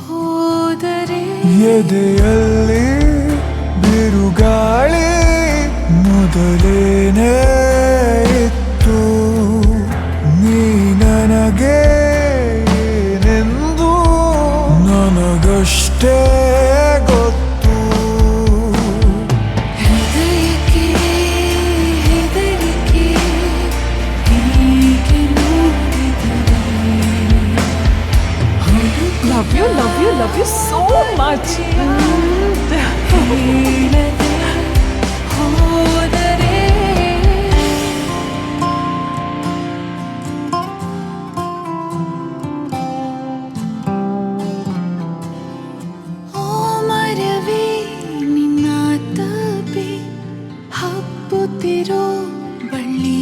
ಹೋದರೆ ಎದೆಯಲ್ಲಿ ಬಿರುಗಾಳಿ ಮೊದಲೇನೇ ಇತ್ತು. ನೀ ನನಗೆ ಏನೆಂದು ನನಗಷ್ಟೇ ಗೊತ್ತು. ಹೃದಯಕ್ಕೆ ಹೆದರಿಕೆ ಹೀಗೆ ನೋಡಿದರೆ love you so much. ಹೇಳದೆ ಹೋದರೆ ಓ ಮರವೇ ನಿನ್ನ ತಪ್ಪಿ ಹಬ್ಬುತ್ತಿರೋ ಬಳ್ಳಿ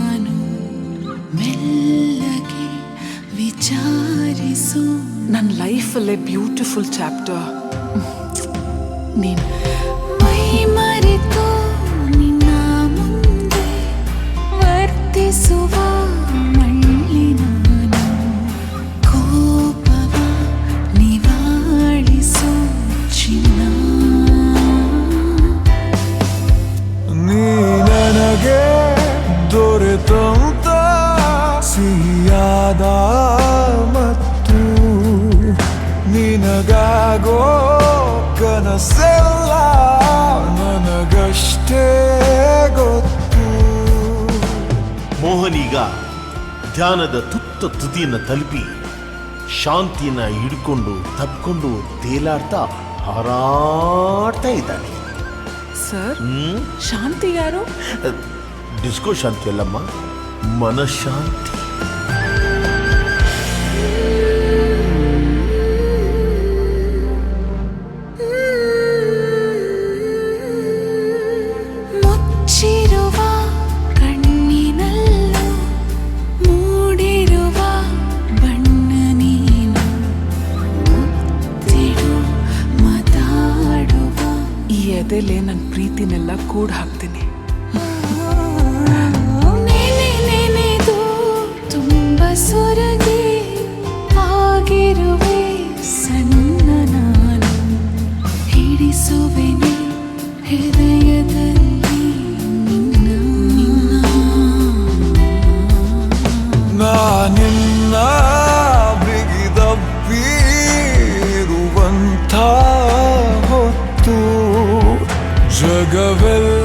ನಾನು ಮೆಲ್ಲಗೆ ವಿಚಾರಿಸು. ನನ್ನ ಲೈಫಲ್ಲೇ ಬ್ಯೂಟಿಫುಲ್ ಚಾಪ್ಟರ್ ನೀನು. ಮೈ ಮರೆತು ನಿನ್ನ ಮುಂದೆ ವರ್ತಿಸುವ ಮಳ್ಳಿ ನಾನು ಕೋಪವ ನಿವಾಳಿಸು ಚಿನ್ನ. ನೀ ನನಗೆ ದೊರೆತಂತ ಸಿಹಿಯಾದ ಮತ್ತು ನಿನಗಾಗೋ ಕನಸೆಲ್ಲ ನನಗಷ್ಟೇ ಗೊತ್ತು. ಮೋಹನೀಗ ಧ್ಯಾನದ ತುದಿಯನ್ನು ತಲುಪಿ ಶಾಂತಿನ ಹಿಡ್ಕೊಂಡು ತಪ್ಕೊಂಡು ತೇಲಾಡ್ತಾ ಹಾರಾಡ್ತಾ ಇದ್ದಾನೆ. ಸರ್, ಶಾಂತಿ ಯಾರು? ಡಿಸ್ಕೋ ಶಾಂತಿ ಅಲ್ಲಮ್ಮ, ಮನಃಶಾಂತಿ. ಮುಚ್ಚಿರುವ ಕಣ್ಣಿನಲ್ಲೂ ಮೂಡಿರುವ ಬಣ್ಣ ನೀನು ಮುತ್ತಿಡು ಮಾತಾಡುವ ಈ ಎದೆಲೆ ನನ್ನ ಪ್ರೀತಿನೆಲ್ಲ ಕೂಡ ಹಾಕ್ತೀನಿ. ನೆನೆದು ತುಂಬ ಸೊರಗಿ ಆಗಿರುವೆ ಸಣ್ಣ ನಾನು ಹಿಡಿಸುವೆನೆ ಹೃದಯದಲ್ಲಿ ನಿನ್ನ. ನಾನಿನ್ನ ಬಿಗಿದಪ್ಪಿರುವಂಥ ಹೊತ್ತು ಜಗವೆಲ್ಲ